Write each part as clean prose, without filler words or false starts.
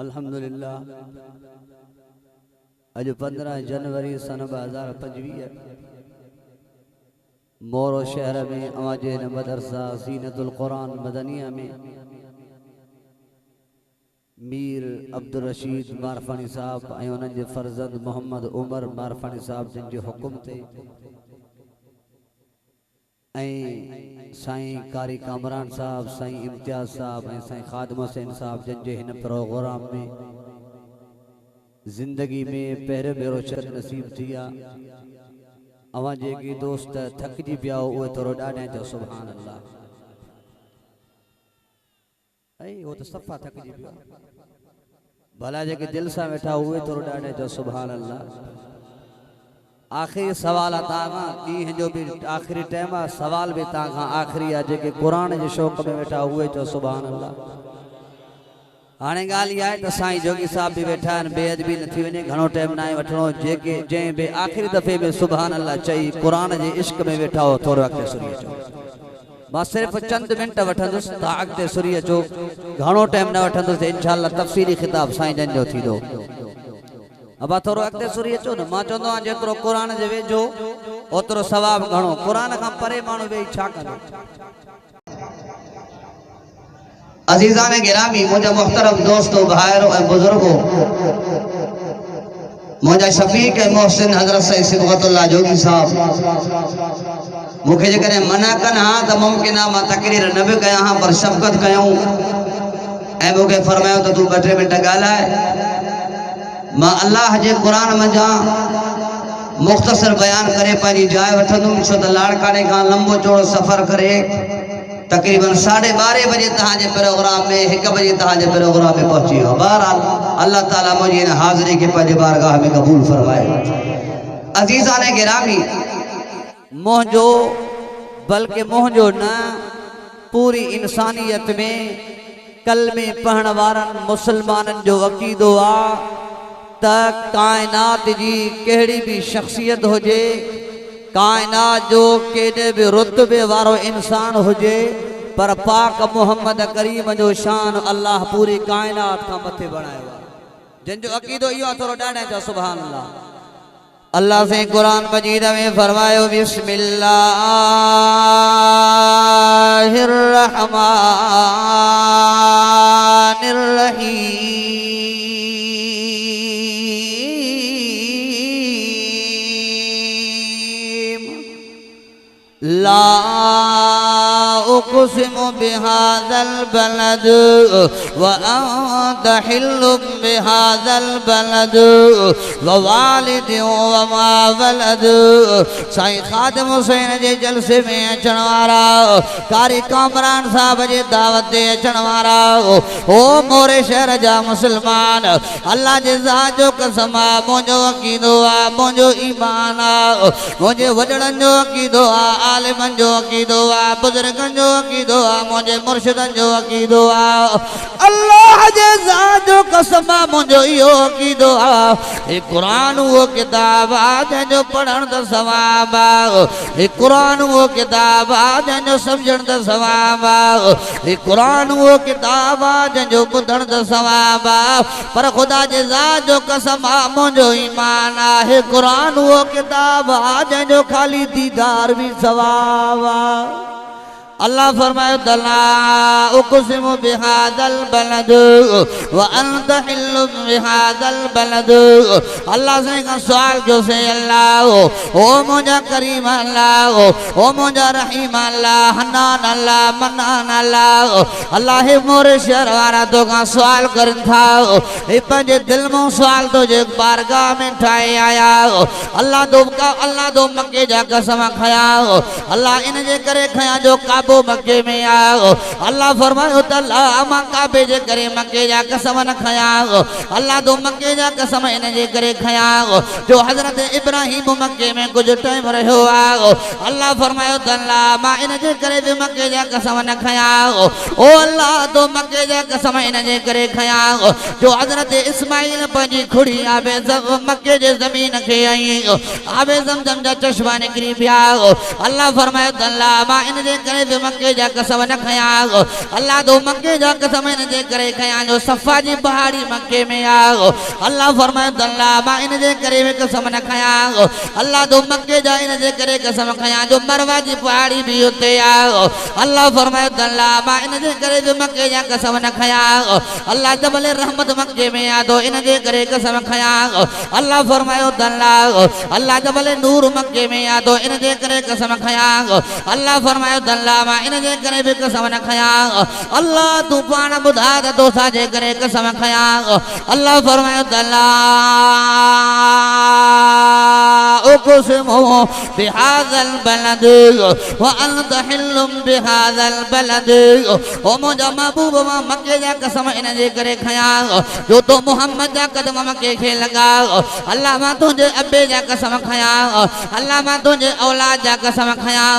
अल्हम्दुलिल्लाह अज 15 जनवरी सन 2025 मोरो शहर में अवाजे मदरसा ज़ीनतुल कुरान मदनिया में मीर अब्दुल रशीद मारफानी साहब ऐं उन्हनि जे फर्जंद मोहम्मद उमर मारफानी साहब जिन जे हुकुम ते साईं कारी कामरान साहब साईं इम्तियाज साहब ऐं साईं खादिम हुसैन साहब जिन जे हिन प्रोग्राम में जिंदगी में पहिरियों भेरो शर नसीब थी आहे। अवां जेके दोस्त थकिजी पिया उहे थोरो ॾाढे चओ सुभान अल्लाह। वो तो सफ़ा थकिजी पिया भला जेके दिल सां वेठा उहे थोरो ॾाढे चओ सुभान अल्लाह। आखिरी सवाल तव्हां ॾींहं जो भी आखिरी टाइम आहे सवाल भी तव्हां आखिरी आहे जेके क़ुरान जे शौक़ में वेठा उहे चओ सुभान अल्लाह। हाणे ॻाल्हि इहा आहे त साईं जोगी साहब भी वेठा आहिनि बेअदबी न थी वञे घणो टाइम न आहे वठिणो जेके जंहिं बि आखिरी दफ़े में सुभान अल्लाह चई क़ुरान जे इश्क में वेठा हो थोरो अॻिते सुरी अचो। मां सिर्फ़ चंद मिंट वठंदुसि तव्हां अॻिते सुरी अचो घणो टाइम न वठंदुसि इंशाअल्लाह तफ़सीली ख़िताब साईं जन जो थींदो। अबा थोरो अॻिते सुरी अचो न। मां चवंदो आहियां जेतिरो क़ुरान जे वेझो ओतिरो सवाब घणो क़ुरान खां परे माण्हू वेही छा कंदो। अजीज़ान गिरामी मुझे मुहतरम दोस्तों भाइयों और बुजुर्गों मुझे शफीक मोहसिन हजरत सईद सिबगतुल्लाह जोगी साहब मुझे जैसे मना कन हाँ तो मुमकिन है मां तकरीर न भी कया हाँ पर शफकत कयूं ऐं मुझे फरमायो तो तू 2-3 मिनट ॻाल्हाए। मां अल्लाह जे कुरान में जा मुख्तसर बयान करे पंहिंजी जाइ वठंदुमि छो त लाड़काने खां लंबो चौड़ो सफ़र करे तकरीबन 12:30 बजे तहाजे प्रोग्राम में 1 बजे तहाजे प्रोग्राम में पहुंची हो। बहरहाल अल्लाह ताला मुझे इन हाजिरी के पंहिंजे बारगाह में कबूल फरमाए। अजीज़ान गिरामी मोहजो बल्कि मोहजो न पूरी इंसानियत में कलमे पढ़ण वारन मुसलमानन जो अकीदो आ त कायनात जी केड़ी भी शख्सियत होजे कायनात जो केड़े भी रुतबे वारो इंसान होजे पर पाक मोहम्मद करीम जो शान अल्लाह पूरी कायनात का मथे बनायो जिन जो अकीदो इहो थोरो ॾाढे चओ सुभान अल्लाह। अल्लाह से कुरान मजीद में फरमायो बिस्मिल्लाहिर रहमानिर रहीम ला उक़सिमु बिहाज़ल बलद व अंत हिल्लुम बिहाज़ल बलद व वालिदिन व मा वलद। साईं खादिम हुसैन जे जलसे में अचण वारा कारी कामरान साहब जे दावत ते अचण वारा ओ मोरे शहर जा मुसलमान अल्लाह जे ज़ात जो कसम आ मुंहिंजो अक़ीदो आ मुंहिंजो ईमान आ मुंहिंजे वॾड़नि जो अक़ीदो आ आलिमन जो अक़ीदो आ बुजुर्गन जो अक़ीदो आ मुझे मुर्शिदन जो अक़ीदो आ अल्लाह जे ज़ात जो कसम मुझो इहो अक़ीदो आ ए कुरान वो किताब आ जंहिंजो पढ़ण त सवाब आ ए कुरान वो किताब आ जंहिंजो समझण त सवाब आ ए कुरान वो किताब आ जंहिंजो ॿुधण त सवाब आ पर खुदा जे ज़ात जो कसम आ मुझो ईमान आ हे कुरान वो किताब आ जंहिंजो खाली दीदार भी सवाब आ। अल्लाह फरमाए दला उक़सिमु बिहाज़ल बलद व अंत हिल्लुम बिहाज़ल बलद। अल्लाह से का सवाल जो से अल्लाह ओ मुझा करीम अल्लाह ओ मुझा रहीम अल्लाह हन्नान अल्लाह मन्नान अल्लाह अल्लाह हे मोरे शहर वारा तो का सवाल करन था ए पंजे दिल में सवाल तो जे बारगाह में ठाए आया अल्लाह दो मक्के जा कसम खया अल्लाह इन जे करे खया जो काबो मक्के में आओ अल्लाह फरमायो तला मां काबे जे करे मक्के जा कसम न खया अल्लाह दो मक्के जा कसम इन जे करे खया जो हजरत इब्राहिम मक्के में कुछ टाइम रहो आओ अल्लाह फरमायो तला मां इन जे करे भी मक्के जा कसम न खया ओ अल्लाह दो मक्के जा कसम इन जे करे खया जो हजरत इस्माइल पंजी खुड़ी आबे मक्के जे जमीन के आई आबे जमजम जा चश्मा निकरी पिया अल्लाह फरमायो तला मां इन जे करे भी बि मके जा कसम न खयां अल्लाह तो मके जा कसम इन जे करे खयां जो सफ़ा जी पहाड़ी मके में आ अल्लाह फरमाए अल्लाह मां इन जे करे बि कसम न खयां अल्लाह तो मके जा इन जे करे कसम खयां जो मरवा जी पहाड़ी भी उते आ अल्लाह फरमाए अल्लाह मां इन जे करे बि मके जा कसम न खयां अल्लाह जबल रहमत मके में आ तो इन जे करे कसम खयां अल्लाह फरमाए अल्लाह जबल नूर मके में आ तो इन जे करे कसम खयां अल्लाह फरमाए अल्लाह मां इन जे करे बि कसम न खयां अल्लाह तू पाण ॿुधा त तोसां जे करे कसम खयां अल्लाह फरमाए अल्लाह उक़सिमु बिहाज़ल बलद व अंत हिल्लुम बिहाज़ल बलद ओ मुंहिंजा महबूब मां मके जा कसम इन जे करे खयां जो तो मोहम्मद जा कदम मके खे लॻा अल्लाह मां तुंहिंजे अबे जा कसम खयां अल्लाह मां तुंहिंजे औलाद जा कसम खयां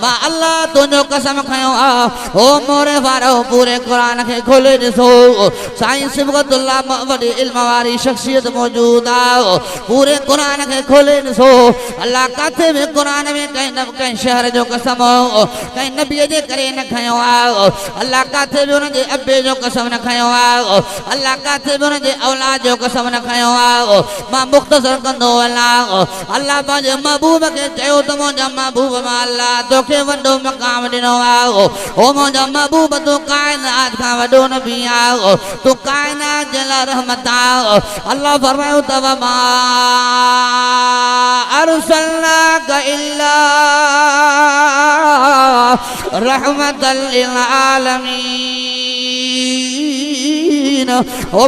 मां अल्लाह तुंहिंजो कसम खयो ओ मोरे वारो पूरे क़ुरान खे खोले ॾिसो साईं सिबगतुल्लाह वॾी इल्म वारी शख्सियत मौजूद आ पूरे क़ुरान खे खोले ॾिसो अल्लाह काथे बि क़ुरान में कंहिं शहर जो कसम कंहिं नबीअ जे करे न खयो आहे अल्लाह काथे बि हुनजे अबे जो कसम न खयो आहे अल्लाह काथे बि हुनजे औलाद जो कसम न खयो आहे मां मुख़्तसर कंदो हलां अल्लाह पंहिंजे महबूब खे चयो त मुंहिंजा महबूब मां अल्लाह तोखे वॾो मक़ाम ॾिनो आहे ओ मुंहिंजा महबूब तूं काइनात खां वॾो नबी आहे तूं काइनात जे लाइ रहमत आहे अल्लाह फरमायो त मा अरसलनाक इल्ला रहमतल लिल आलमीन ओ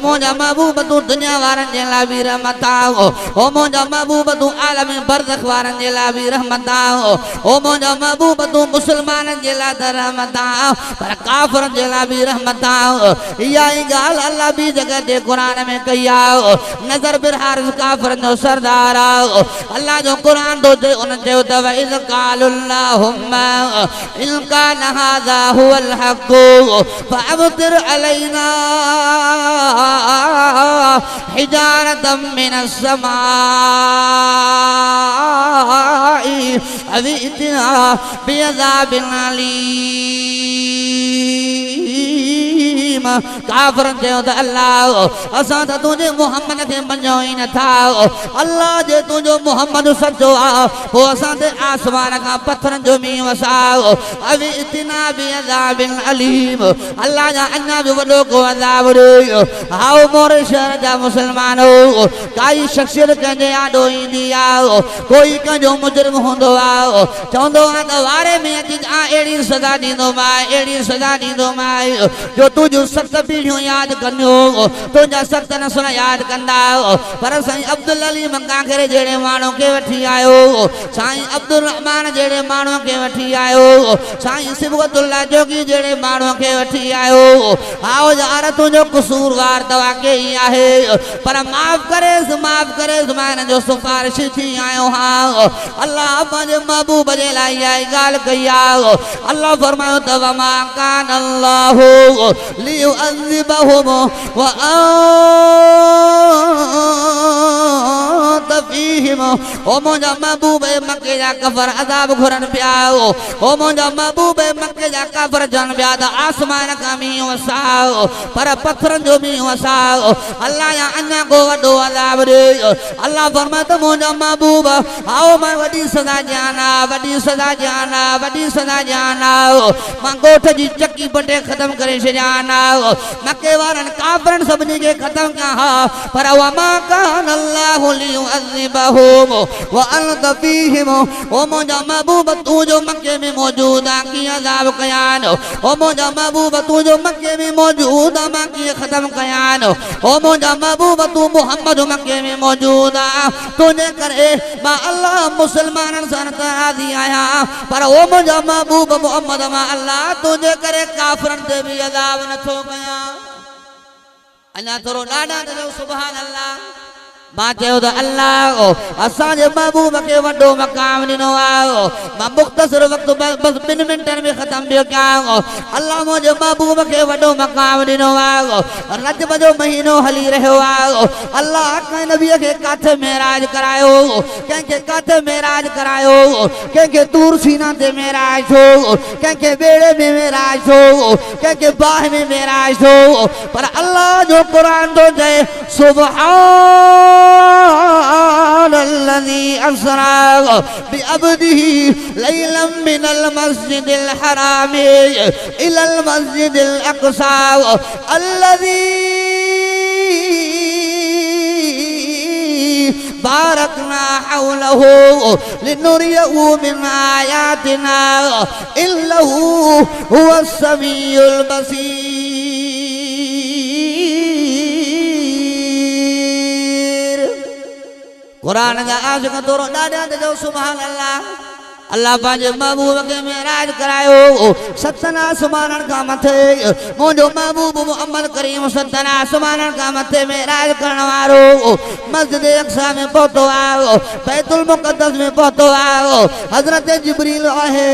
मुंहिंजा महबूब तूं दुनिया वारनि जे लाइ बि रहमत आहे ओ मुंहिंजा महबूब तूं आलम बरज़ख वारनि जे लाइ बि रहमत आहे ओ मुंहिंजा महबूब तूं मुस्लमाननि जे लाइ त रहमत आहे पर काफ़िरनि जे लाइ बि रहमत आहे इहा ई ॻाल्हि अल्लाह ॿी जॻह ते क़ुरान में कई आहे नज़र बिल हारिस काफ़िरनि जो सरदार आहे अल्लाह जो क़ुरान थो चए उन चयो त इज़ क़ालु अल्लाहुम्मा इन कान हाज़ा हुवल हक़ फअमतिर अलैना हिजारतम मिनस समाई अवी इतना बिअज़ाबिन अलीम काफ़िरनि चयो त अल्लाह असां त तुंहिंजे मुहम्मद खे मञो ई नथा अल्लाह जे तुंहिंजो मुहम्मद सचो आहे पोइ असां ते आसमान खां पथरनि जो मींहुं वसाओ अवी इतना बिअज़ाबिन अलीम अल्लाह जा अञा बि वॾो को अज़ाब ॾियो आओ मोरे शहर जा मुस्लमानो काई शख्सियत कंहिंजे आॾो ईंदी आहे कोई कंहिंजो मुजरिम हूंदो आहे चवंदो आहे त वारे में अची अहिड़ी सज़ा ॾींदोमांइ अहिड़ी सज़ा ॾींदोमांइ जो तुंहिंजूं 7 पीढ़ियूं यादि कंदियूं तुंहिंजा 7 नस्ल यादि कंदा पर साईं अब्दुल अलीम कांकरे जहिड़े माण्हू खे वठी आयो साईं अब्दुल रहमान जहिड़े माण्हू खे वठी आयो साईं सिबगतुल्लाह जोगी जहिड़े माण्हू खे वठी आयो आओ यार तुंहिंजो कसूरवार तव्हां के ई आहे पर माफ़ करेसि मां हिन जो सिफारिश थी आयो हां अल्लाह पंहिंजे महबूब जे लाइ इहा ई ॻाल्हि कई आहे अल्लाह फरमायो त वमा कान अल्लाहु लियुअज़िबहुम व अंत फीहिम ओ मुंहिंजा महबूब मके जा काफ़िर अज़ाब घुरनि पिया ओ मुंहिंजा महबूब मके जा काफ़िर चवनि पिया त आसमान खां मींहुं वसाओ पर पथरनि जो मींहुं वसाओ अल्लाह या अञा को वॾो अज़ाब ॾियो अल्लाह फरमाए त मुंहिंजा महबूब आओ मां वॾी सज़ा ॾियाना वॾी सज़ा ॾियाना वॾी सज़ा ॾियाना मां ॻोठ जी चकी पटे ख़तमु करे छॾियाना मके वारनि काफ़िरनि सभिनी खे ख़तमु कयां हा पर वमा कान अल्लाहु लियुअज़िबहुम व अंत फीहिम ओ मुंहिंजा महबूब तूं जो मके में मौजूद आहे कीअं अज़ाब कयान ओ मुंहिंजा महबूब तूं जो मके में मौजूद आहे मां कीअं ख़तमु कयान ओ मुंहिंजा महबूब तूं मुहम्मद मके में मौजूद आहे तुंहिंजे करे मां अल्लाह मुस्लमाननि सां राज़ी आहियां पर ओ मुंहिंजा महबूब मुहम्मद मां अल्लाह तुंहिंजे करे काफ़िरनि ते बि अज़ाब नथो कयां अञा थोरो ॾाढा सुभान अल्लाह मां चयो त अल्लाह असांजे महबूब खे वॾो मक़ाम ॾिनो आहे मां मुख़्तसर वक़्तु बस 2 मिंटनि में ख़तम पियो कयां अल्लाह मुंहिंजे महबूब खे वॾो मक़ाम ॾिनो आहे रजब जो महीनो हली रहियो आहे अल्लाह कंहिं नबीअ खे काथे मेराज करायो कंहिंखे काथे मेराज करायो कंहिंखे तूर सीना ते मेराज थियो कंहिंखे ॿेड़े में मेराज थियो कंहिंखे बाहि में मेराज थियो पर अल्लाह जो क़ुरान थो चए सुब्हानल्लज़ी अस्रा बिअब्दिही लैलन मिनल मस्जिदिल हराम इलल मस्जिदिल अक़सा अल्लज़ी बारकना हौलहु लिनुरियहु मिन आयातिना इन्नहु हुवस समीउल बसीर। कुरान जा आशिक़ तोरो ॾाढा त जो सुभान अल्लाह अल्लाह पंहिंजे महबूब खे मेराज करायो 7 आसमाननि खां मथे मुंहिंजो महबूब मुहम्मद करीम 7 आसमाननि खां मथे मेराज करण वारो मस्जिद अक़सा में पहुतो आहे बैतुल मुक़द्दस में पहुतो आहे हज़रत जिब्रील आहे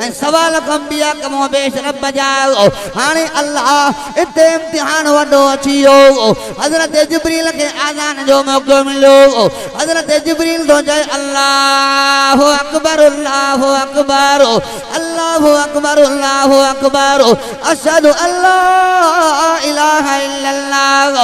ऐं 1.25 लाख अंबिया कमो बेश रब जा हाणे अल्लाह हिते इम्तिहान वॾो अची वियो हज़रत जिब्रील खे आज़ान जो मौक़ो मिलियो हज़रत जिब्रील थो चए अल्लाहु अकबर अल्लाहु अकबर अल्लाहु अकबर अल्लाहु अकबर अशहदु अल्ला इलाहा इल्लल्लाह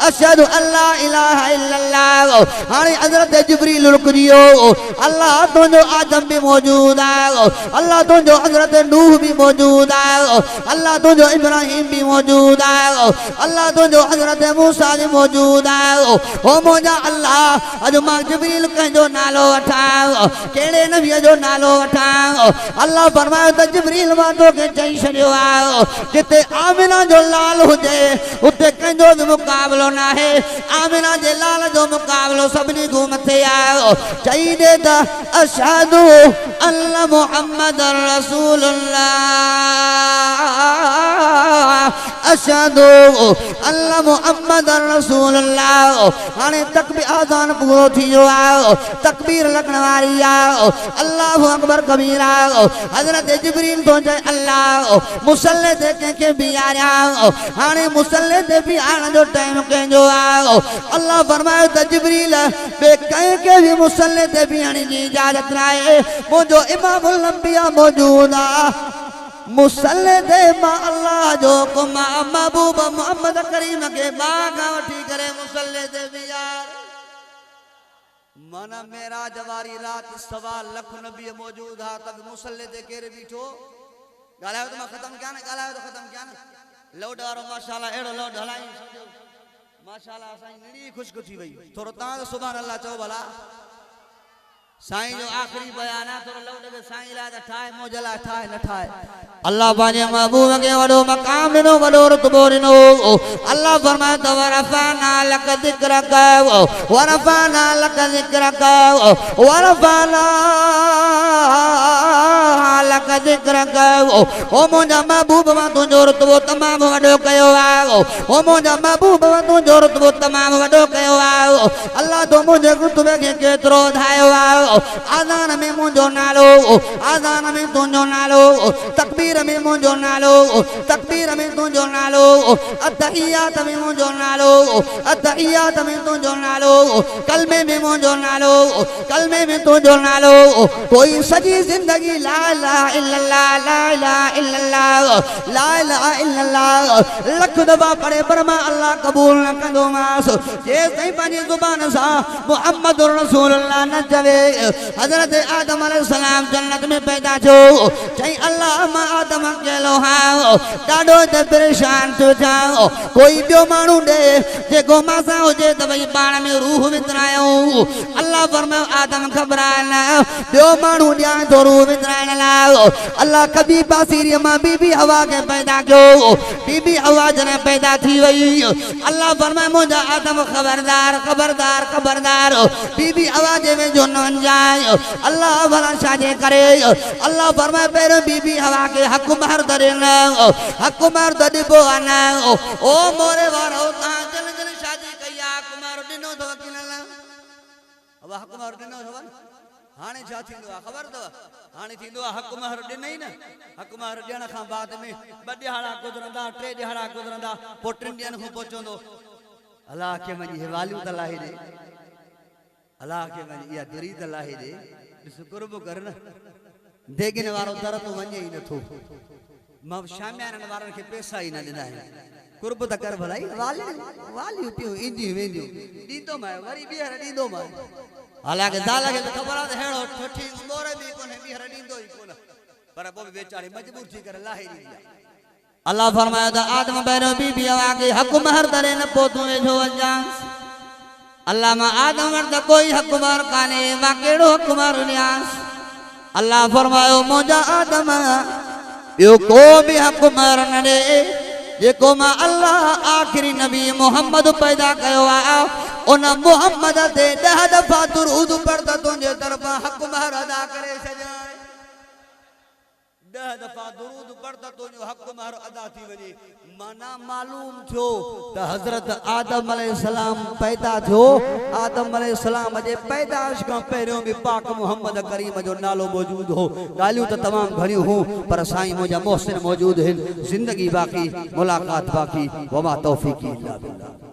अशहदु अल्ला इलाहा इल्लल्लाह हाणे हज़रत जिब्रील रुकिजी वियो अल्लाह तुंहिंजो आदम बि मौजूदु आहे अल्लाह तुंहिंजो हज़रत नूह बि मौजूदु आहे अल्लाह तुंहिंजो इब्राहिम बि मौजूदु आहे अल्लाह तुंहिंजो हज़रत मूसा बि मौजूदु आहे ओ मुंहिंजा अल्लाह अॼु मां जिब्रील कंहिंजो नालो वठां कहिड़े नबीअ जो नालो वठां अल्लाह फरमायो त जिब्रील मां तोखे चई छॾियो आहे जिते आमिना जो लाल हुजे उते कंहिंजो बि मुक़ाबिलो न आहे आमिना जे लाल जो मुक़ाबिलो सभिनी खां मथे आहे चई ॾे त अशहदु अन्न मुहम्मदर रसूलुल्लाह अशहदु अन्न मुहम्मदर रसूलुल्लाह हाणे तकबीर आज़ान पूरो थी वियो आहे तकबीर लॻण वारी आहे अल्लाहु अकबर कबीरा हज़रत जिब्रील तो चए अल्लाह मुसल्ले ते कंहिंखे बीहारियां हाणे मुसल्ले ते बीहारण जो टाइम कंहिंजो आहे अल्लाह फरमायो त जिब्रील ॿिए कंहिंखे बि मुसल्ले ते बीहण जी इजाज़त न आहे मुंहिंजो इमामुल अंबिया मौजूदु आहे मुसल्ले ते मां अल्लाह जो हुकुम महबूब मुहम्मद करीम खे बाग खां वठी करे मुसल्ले ते बीहार मन मेराज वारी रात 1.25 लाख नबी मौजूद हा तब मुसल्ले ते केर बीठो गालायो तो खत्म क्या ना गालायो तो खत्म क्या ना लोड वारो माशाल्लाह एड़ो लोड हलाई माशाल्लाह साईं निड़ी खुशक थी वई थोरो ता सुभान अल्लाह चओ भला साईं जो आखिरी बयान है थोरो लोड के साईं ला ठाए मोजला ठाए न ठाए अल्लाह पाने महबूब के वडो मकाम दिनो वडो रुतबो दिनो अल्लाह फरमाए तो वरफाना लक जिक्रक वरफाना लक जिक्रक वरफाना लक जिक्रक ओ मुंजा महबूब मा तुंजो रुतबो तमाम वडो कयो आ ओ मुंजा महबूब मा तुंजो रुतबो तमाम वडो कयो आ अल्लाह तो मुंजे रुतबे के केतरो धायो आ आज़ान में मुंजो नालो आज़ान में तुंजो नालो तकबीर में मुंजो नालो तकबीर में तुंजो नालो अतहियात में मुंजो नालो अतहियात में तुंजो नालो कलमे में मुंजो नालो कलमे में तुंजो नालो कोई सजी जिंदगी ला इलाहा इल्लल्लाह ला इलाहा इल्लल्लाह ला इलाहा इल्लल्लाह लख दफा पढ़े पर मां अल्लाह कबूल न कंदो मास जे सही पंहिंजी ज़ुबान सा मुहम्मदुर रसूलुल्लाह न चवे हज़रत आदम अलैहिस्सलाम जन्नत में पैदा थो चई अल्लाह मां आदम अकेलो हां ॾाढो त परेशान थियो जाओ कोई ॿियो माण्हू ॾे जेको मां हुजे त भई पाण में रूह वितरायो अल्लाह फरमायो आदम घबराए न ॿियो माण्हू ॾियां थो रूह वितराइण लाइ अल्लाह कबी पासीरीअ मां बीबी हवा खे पैदा कयो बीबी हवा जॾहिं पैदा थी वई अल्लाह फरमाए मुंहिंजा आदम खबरदार खबरदार खबरदार बीबी हवा जे वेझो न वञजाए अल्लाह भला छाजे करे अल्लाह फरमाए पहिरियों बीबी हवा के हक मर्द ॾिनो हक मर्द ॾिबो आहे न ओ मोरे वारो तव्हां जल्दी जल्दी शादी कई आहे हक मर्द ॾिनो अथव की न अब हक़ महर ॾिनो अथव हाणे छा थींदो आहे ख़बर अथव हाणे थींदो आहे हक़ महर ॾिनई न हक़ महर ॾियण खां बाद में 2 ॾिहाड़ा गुज़रंदा 3 ॾिहाड़ा गुज़रंदा पोइ 3 ॾींहंनि खां पोइ चवंदो अलाह खे वञी हिवालियूं त लाहे ॾे अलाह खे वञी इहा दुरी त लाहे ॾे ॾिस कुर्ब कर न देगिन वारो दर तो वञे ई नथो मां शामियाननि वारनि खे पैसा ई न ॾिना आहिनि कुर्ब त कर भलाई वालियूं पियूं ईंदियूं वेंदियूं ॾींदो मां वरी ॿीहर ॾींदो मां हालांकि ज़ाल खे त ख़बर आहे त अहिड़ो ठठी मोर बि कोन्हे ॿीहर ॾींदो ई कोन पर पोइ बि वेचारी मजबूर थी करे लाहे ॾींदी आहे अल्लाह फरमायो त आदम पहिरियों बीबी के हक़ महर दरे न पोइ तूं वेझो वञांसि अल्लाह मां आदम वटि त कोई हक़ महर कान्हे मां कहिड़ो हक़ महर ॾियांसि अल्लाह फरमायो मुंहिंजा आदम ॿियो को बि हक़ महर न ॾे जेको मां अल्लाह आख़िरी नबी मोहम्मद पैदा कयो आहे उन मोहम्मद ते 10 दफ़ा दुरूद पढ़ त तुंहिंजे तरफ़ां हक़ महर अदा करे छॾियां 10 दफ़ा दुरूद पढ़ त तुंहिंजो हक़ महर अदा थी वञे माना मालूम थियो त हज़रत आदम अलैहिस्सलाम पैदा थियो आदम अलैहिस्सलाम जे पैदाइश खां पहिरियों बि पाक मोहम्मद करीम जो नालो मौजूद हो ॻाल्हियूं त तमामु घणियूं हूं पर साईं मुंहिंजा मोहसिन मौजूद आहिनि ज़िंदगी बाक़ी मुलाक़ात बाक़ी वमा तौफ़ीक़ी इल्ला बिल्लाह।